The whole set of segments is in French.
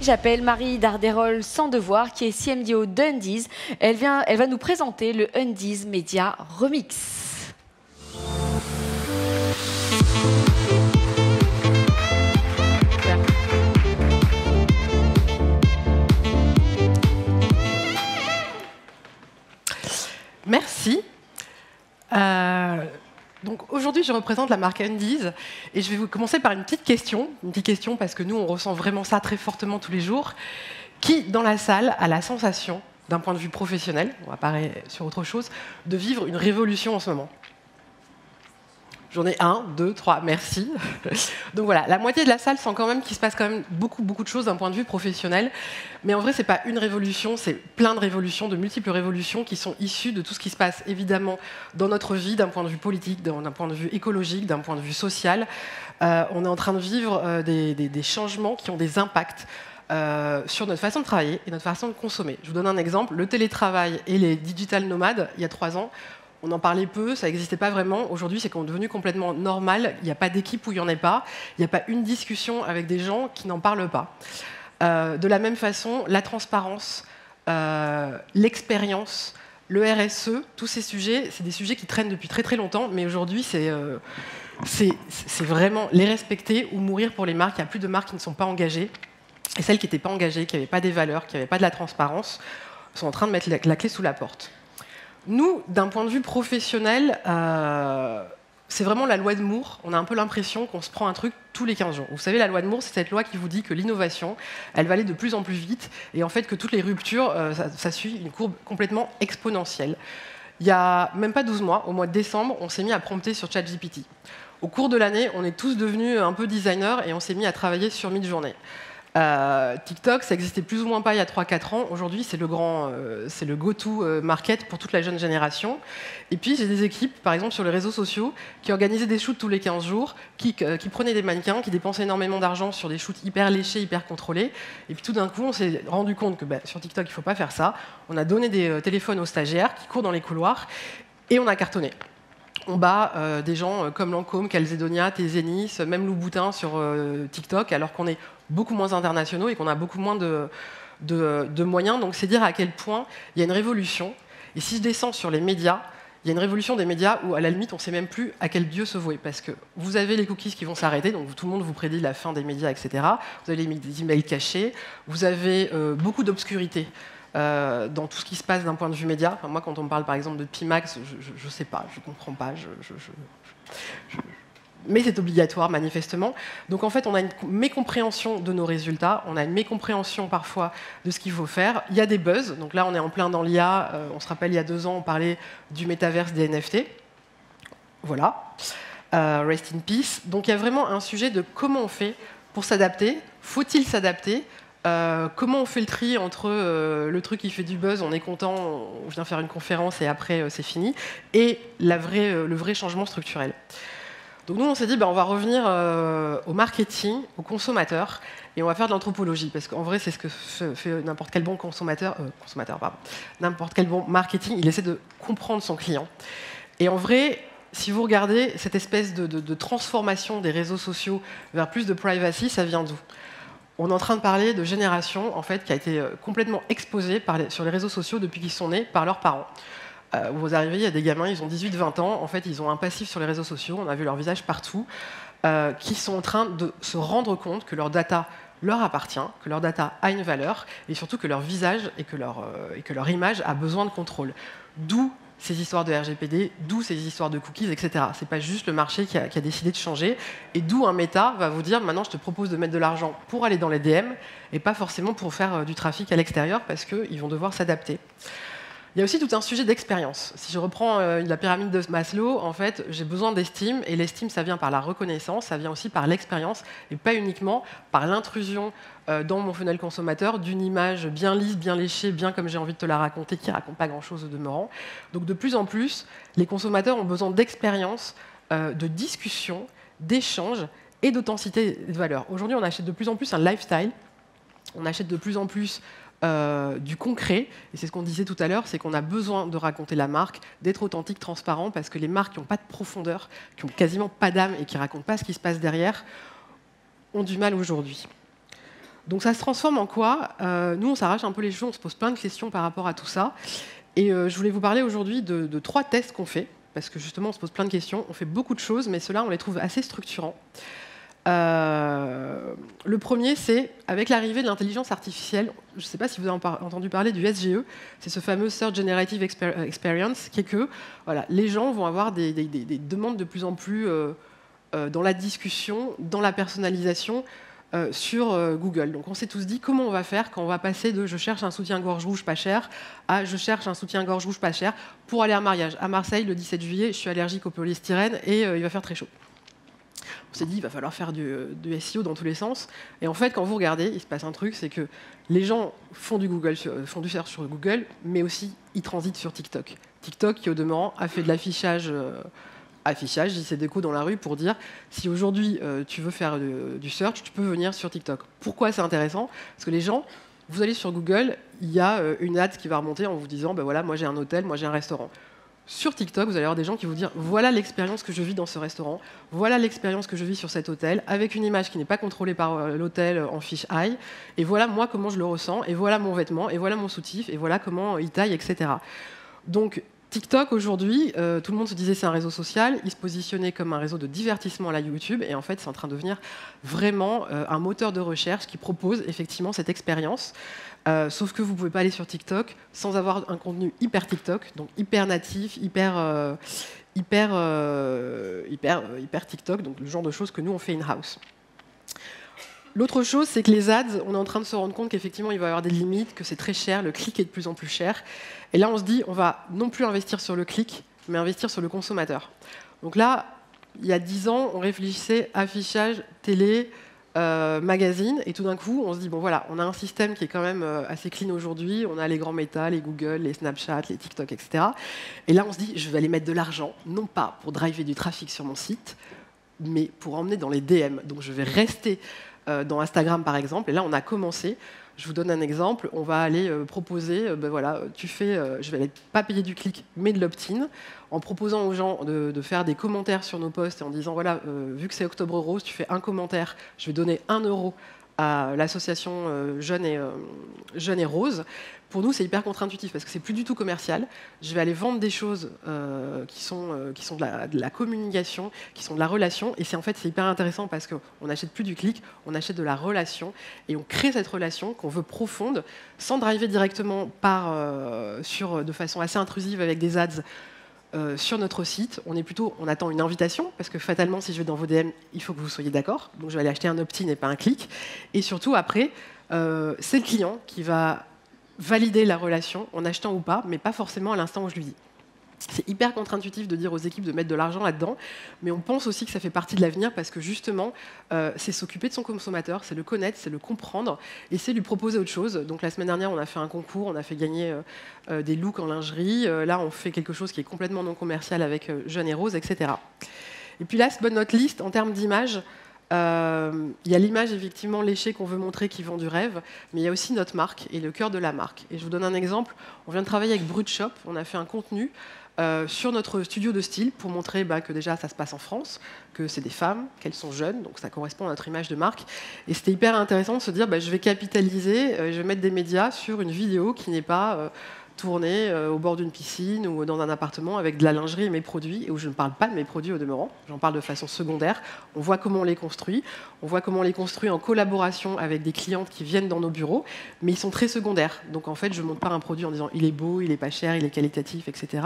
J'appelle Marie Darderol sans devoir, qui est CMDO d'Undies. Elle va nous présenter le Undies Media Remix. Merci. Donc aujourd'hui, je représente la marque Undies et je vais vous commencer par une petite question parce que nous, on ressent vraiment ça très fortement tous les jours. Qui, dans la salle, a la sensation, d'un point de vue professionnel, on va parler sur autre chose, de vivre une révolution en ce moment? J'en ai 1, 2, 3, merci. Donc voilà, la moitié de la salle sent quand même qu'il se passe quand même beaucoup de choses d'un point de vue professionnel. Mais en vrai, c'est pas une révolution, c'est plein de révolutions, de multiples révolutions qui sont issues de tout ce qui se passe évidemment dans notre vie, d'un point de vue politique, d'un point de vue écologique, d'un point de vue social. On est en train de vivre des changements qui ont des impacts sur notre façon de travailler et notre façon de consommer. Je vous donne un exemple, le télétravail et les digital nomades, il y a 3 ans, on en parlait peu, ça n'existait pas vraiment. Aujourd'hui, c'est devenu complètement normal. Il n'y a pas d'équipe où il n'y en ait pas. Il n'y a pas une discussion avec des gens qui n'en parlent pas. De la même façon, la transparence, l'expérience, le RSE, tous ces sujets, c'est des sujets qui traînent depuis très longtemps, mais aujourd'hui, c'est vraiment les respecter ou mourir pour les marques. Il n'y a plus de marques qui ne sont pas engagées. Et celles qui n'étaient pas engagées, qui n'avaient pas des valeurs, qui n'avaient pas de la transparence, sont en train de mettre la clé sous la porte. Nous, d'un point de vue professionnel, c'est vraiment la loi de Moore. On a un peu l'impression qu'on se prend un truc tous les 15 jours. Vous savez, la loi de Moore, c'est cette loi qui vous dit que l'innovation, elle va aller de plus en plus vite, et en fait que toutes les ruptures, ça suit une courbe complètement exponentielle. Il n'y a même pas 12 mois, au mois de décembre, on s'est mis à prompter sur ChatGPT. Au cours de l'année, on est tous devenus un peu designers, et on s'est mis à travailler sur Midjourney. TikTok, ça existait plus ou moins pas il y a 3-4 ans. Aujourd'hui, c'est le go-to market pour toute la jeune génération. Et puis, j'ai des équipes, par exemple, sur les réseaux sociaux, qui organisaient des shoots tous les 15 jours, qui prenaient des mannequins, qui dépensaient énormément d'argent sur des shoots hyper léchés, hyper contrôlés. Et puis, tout d'un coup, on s'est rendu compte que sur TikTok, il ne faut pas faire ça. On a donné des téléphones aux stagiaires qui courent dans les couloirs, et on a cartonné. On bat des gens comme Lancôme, Calzedonia, Tézénis, même Louboutin sur TikTok, alors qu'on est beaucoup moins internationaux et qu'on a beaucoup moins de moyens. Donc c'est dire à quel point il y a une révolution. Et si je descends sur les médias, il y a une révolution des médias où, à la limite, on ne sait même plus à quel dieu se vouer. Parce que vous avez les cookies qui vont s'arrêter, donc tout le monde vous prédit la fin des médias, etc. Vous avez les emails cachés, vous avez beaucoup d'obscurité. Dans tout ce qui se passe d'un point de vue média. Enfin, moi, quand on me parle par exemple de Pimax, je ne sais pas, je ne comprends pas. Mais c'est obligatoire, manifestement. Donc en fait, on a une mécompréhension de nos résultats, on a une mécompréhension parfois de ce qu'il faut faire. Il y a des buzz, donc là on est en plein dans l'IA. On se rappelle, il y a 2 ans, on parlait du métaverse des NFT. Voilà. Rest in peace. Donc il y a vraiment un sujet de comment on fait pour s'adapter. Faut-il s'adapter ? Comment on fait le tri entre le truc qui fait du buzz, on est content, on vient faire une conférence et après c'est fini, et le vrai changement structurel. Donc nous on s'est dit on va revenir au marketing, au consommateur, et on va faire de l'anthropologie, parce qu'en vrai c'est ce que fait n'importe quel bon n'importe quel bon marketing, il essaie de comprendre son client. Et en vrai, si vous regardez cette espèce de transformation des réseaux sociaux vers plus de privacy, ça vient d'où ? On est en train de parler de génération en fait, qui a été complètement exposée sur les réseaux sociaux depuis qu'ils sont nés par leurs parents. Vous arrivez, il y a des gamins, ils ont 18-20 ans, en fait, ils ont un passif sur les réseaux sociaux, on a vu leur visage partout, qui sont en train de se rendre compte que leur data leur appartient, que leur data a une valeur, et surtout que leur visage et que leur image a besoin de contrôle. D'où ces histoires de RGPD, d'où ces histoires de cookies, etc. C'est pas juste le marché qui a décidé de changer, et d'où un méta va vous dire maintenant je te propose de mettre de l'argent pour aller dans les DM, et pas forcément pour faire du trafic à l'extérieur, parce qu'ils vont devoir s'adapter. Il y a aussi tout un sujet d'expérience. Si je reprends la pyramide de Maslow, en fait, j'ai besoin d'estime, et l'estime, ça vient par la reconnaissance, ça vient aussi par l'expérience, et pas uniquement par l'intrusion dans mon funnel consommateur d'une image bien lisse, bien léchée, bien comme j'ai envie de te la raconter, qui ne raconte pas grand-chose au demeurant. Donc de plus en plus, les consommateurs ont besoin d'expérience, de discussion, d'échange et d'authenticité de valeur. Aujourd'hui, on achète de plus en plus un lifestyle, on achète de plus en plus du concret, et c'est ce qu'on disait tout à l'heure, c'est qu'on a besoin de raconter la marque, d'être authentique, transparent, parce que les marques qui n'ont pas de profondeur, qui n'ont quasiment pas d'âme et qui ne racontent pas ce qui se passe derrière, ont du mal aujourd'hui. Donc ça se transforme en quoi? Nous, on s'arrache un peu les cheveux, on se pose plein de questions par rapport à tout ça. Et je voulais vous parler aujourd'hui de 3 tests qu'on fait, parce que justement, on se pose plein de questions. On fait beaucoup de choses, mais ceux-là, on les trouve assez structurants. Le premier, c'est avec l'arrivée de l'intelligence artificielle. Je ne sais pas si vous avez entendu parler du SGE. C'est ce fameux Search Generative Experience, qui est que voilà, les gens vont avoir des demandes de plus en plus dans la discussion, dans la personnalisation sur Google. Donc on s'est tous dit comment on va faire quand on va passer de je cherche un soutien-gorge rouge pas cher à je cherche un soutien-gorge rouge pas cher pour aller à un mariage. À Marseille, le 17 juillet, je suis allergique au polystyrène et il va faire très chaud. On s'est dit il va falloir faire du SEO dans tous les sens. Et en fait, quand vous regardez, il se passe un truc, c'est que les gens font du search sur Google, mais aussi ils transitent sur TikTok. TikTok, qui au demeurant a fait de l'affichage JC Déco dans la rue pour dire si aujourd'hui tu veux faire du search, tu peux venir sur TikTok. Pourquoi c'est intéressant? Parce que les gens, vous allez sur Google, il y a une ad qui va remonter en vous disant ben voilà, moi j'ai un hôtel, moi j'ai un restaurant. Sur TikTok, vous allez avoir des gens qui vont vous dire voilà l'expérience que je vis dans ce restaurant, voilà l'expérience que je vis sur cet hôtel, avec une image qui n'est pas contrôlée par l'hôtel en fiche eye, et voilà moi comment je le ressens, et voilà mon vêtement, et voilà mon soutif, et voilà comment il taille, etc. Donc TikTok aujourd'hui, tout le monde se disait c'est un réseau social, il se positionnait comme un réseau de divertissement à la YouTube, et en fait c'est en train de devenir vraiment un moteur de recherche qui propose effectivement cette expérience. Sauf que vous ne pouvez pas aller sur TikTok sans avoir un contenu hyper TikTok, donc hyper natif, hyper TikTok, donc le genre de choses que nous on fait in-house. L'autre chose, c'est que les ads, on est en train de se rendre compte qu'effectivement il va y avoir des limites, que c'est très cher, le clic est de plus en plus cher. Et là on se dit, on va non plus investir sur le clic, mais investir sur le consommateur. Donc là, il y a 10 ans, on réfléchissait affichage, télé, magazine, et tout d'un coup on se dit bon voilà, on a un système qui est quand même assez clean aujourd'hui, on a les grands méta, les Google, les Snapchat, les TikTok, etc. Et là on se dit je vais aller mettre de l'argent, non pas pour driver du trafic sur mon site, mais pour emmener dans les DM. Donc je vais rester dans Instagram par exemple, et là on a commencé. Je vous donne un exemple, on va aller proposer, ben voilà, je vais pas payer du clic, mais de l'opt-in, en proposant aux gens de faire des commentaires sur nos posts et en disant, voilà, vu que c'est Octobre Rose, tu fais un commentaire, je vais donner 1 € à l'association Jeunes et Rose. Pour nous, c'est hyper contre-intuitif parce que c'est plus du tout commercial. Je vais aller vendre des choses qui sont de la communication, qui sont de la relation. Et c'est hyper intéressant parce qu'on n'achète plus du clic, on achète de la relation. Et on crée cette relation qu'on veut profonde, sans driver directement de façon assez intrusive avec des ads sur notre site. On attend une invitation, parce que fatalement, si je vais dans vos DM, il faut que vous soyez d'accord. Donc je vais aller acheter un opt-in et pas un clic. Et surtout, après, c'est le client qui va valider la relation en achetant ou pas, mais pas forcément à l'instant où je lui dis. C'est hyper contre-intuitif de dire aux équipes de mettre de l'argent là-dedans, mais on pense aussi que ça fait partie de l'avenir parce que justement, c'est s'occuper de son consommateur, c'est le connaître, c'est le comprendre et c'est lui proposer autre chose. Donc la semaine dernière, on a fait un concours, on a fait gagner des looks en lingerie. Là, on fait quelque chose qui est complètement non commercial avec Jeunes et Rose, etc. Et puis last but not least, en termes d'image, il y a l'image effectivement léchée qu'on veut montrer qui vend du rêve, mais il y a aussi notre marque et le cœur de la marque. Et je vous donne un exemple. On vient de travailler avec Brut Shop. On a fait un contenu sur notre studio de style pour montrer que déjà ça se passe en France, que c'est des femmes, qu'elles sont jeunes, donc ça correspond à notre image de marque. Et c'était hyper intéressant de se dire je vais capitaliser, je vais mettre des médias sur une vidéo qui n'est pas tournée au bord d'une piscine ou dans un appartement avec de la lingerie et mes produits, et où je ne parle pas de mes produits au demeurant, j'en parle de façon secondaire. On voit comment on les construit, en collaboration avec des clientes qui viennent dans nos bureaux, mais ils sont très secondaires. Donc en fait, je ne montre pas un produit en disant il est beau, il est pas cher, il est qualitatif, etc.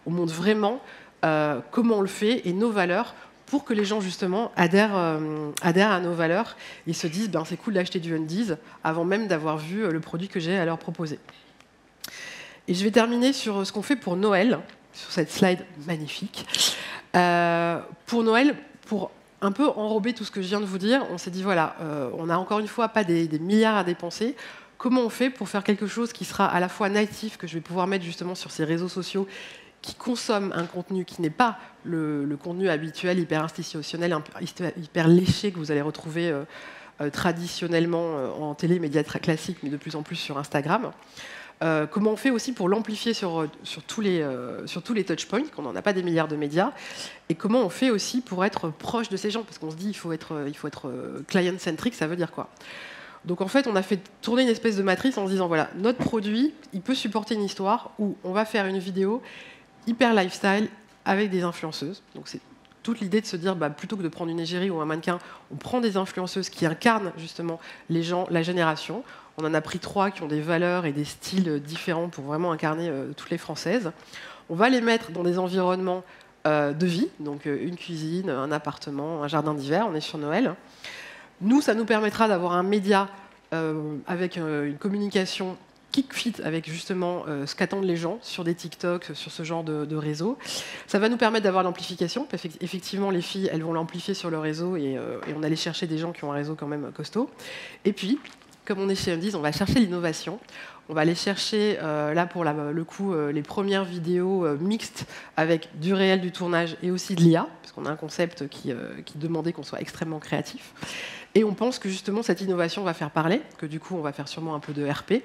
On montre vraiment comment on le fait et nos valeurs pour que les gens justement adhèrent à nos valeurs et se disent c'est cool d'acheter du Undies avant même d'avoir vu le produit que j'ai à leur proposer. Et je vais terminer sur ce qu'on fait pour Noël, sur cette slide magnifique. Pour Noël, pour un peu enrober tout ce que je viens de vous dire, on s'est dit, voilà, on n'a encore une fois pas des milliards à dépenser. Comment on fait pour faire quelque chose qui sera à la fois natif, que je vais pouvoir mettre justement sur ces réseaux sociaux, qui consomment un contenu qui n'est pas le contenu habituel, hyper institutionnel, hyper léché que vous allez retrouver traditionnellement en télé, médias classiques, mais de plus en plus sur Instagram. Comment on fait aussi pour l'amplifier sur tous les touchpoints, qu'on n'en a pas des milliards de médias, et comment on fait aussi pour être proche de ces gens, parce qu'on se dit il faut être client-centric, ça veut dire quoi? Donc en fait, on a fait tourner une espèce de matrice en se disant, voilà, notre produit, il peut supporter une histoire où on va faire une vidéo hyper lifestyle avec des influenceuses. Donc c'est toute l'idée de se dire, plutôt que de prendre une égérie ou un mannequin, on prend des influenceuses qui incarnent justement les gens, la génération. On en a pris 3 qui ont des valeurs et des styles différents pour vraiment incarner toutes les Françaises. On va les mettre dans des environnements de vie, donc une cuisine, un appartement, un jardin d'hiver, on est sur Noël. Nous, ça nous permettra d'avoir un média avec une communication qui fit avec justement ce qu'attendent les gens sur des TikTok, sur ce genre de réseau. Ça va nous permettre d'avoir l'amplification, parce qu'effectivement, les filles, elles vont l'amplifier sur le réseau et on allait chercher des gens qui ont un réseau quand même costaud. Et puis, comme on est chez Undies, on va chercher l'innovation. On va aller chercher, là pour le coup, les premières vidéos mixtes avec du réel, du tournage et aussi de l'IA, parce qu'on a un concept qui demandait qu'on soit extrêmement créatif. Et on pense que justement cette innovation va faire parler, que du coup on va faire sûrement un peu de RP.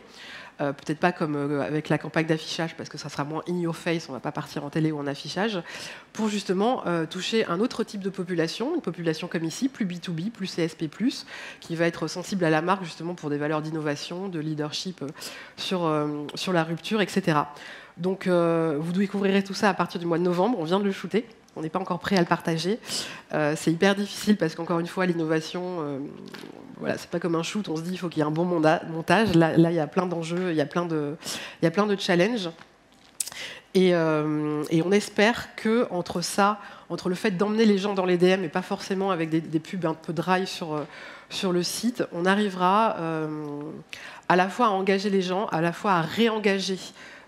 Peut-être pas comme avec la campagne d'affichage, parce que ça sera moins in your face, on ne va pas partir en télé ou en affichage, pour justement toucher un autre type de population, une population comme ici, plus B2B, plus CSP+, qui va être sensible à la marque justement pour des valeurs d'innovation, de leadership sur la rupture, etc. Donc vous découvrirez tout ça à partir du mois de novembre, on vient de le shooter. On n'est pas encore prêt à le partager. C'est hyper difficile parce qu'encore une fois, l'innovation, voilà, c'est pas comme un shoot. On se dit il faut qu'il y ait un bon montage. Là, il y a plein d'enjeux, il y a plein de challenges. Et on espère que entre ça, entre le fait d'emmener les gens dans les DM et pas forcément avec des pubs un peu dry sur le site, on arrivera à la fois à engager les gens, à la fois à réengager.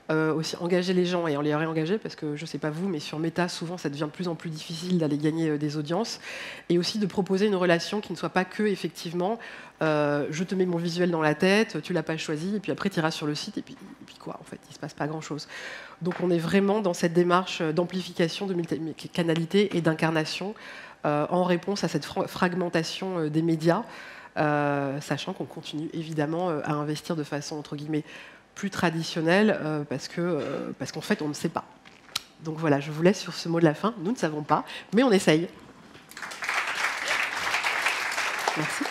Aussi engager les gens et en les réengager, parce que je ne sais pas vous, mais sur Meta, souvent, ça devient de plus en plus difficile d'aller gagner des audiences, et aussi de proposer une relation qui ne soit pas que, effectivement, je te mets mon visuel dans la tête, tu l'as pas choisi, et puis après, tu iras sur le site, et puis quoi, en fait, il ne se passe pas grand-chose. Donc on est vraiment dans cette démarche d'amplification, de multicanalité et d'incarnation en réponse à cette fragmentation des médias, sachant qu'on continue, évidemment, à investir de façon, entre guillemets, plus traditionnel parce qu'en fait on ne sait pas. Donc voilà, je vous laisse sur ce mot de la fin. Nous ne savons pas, mais on essaye. Merci.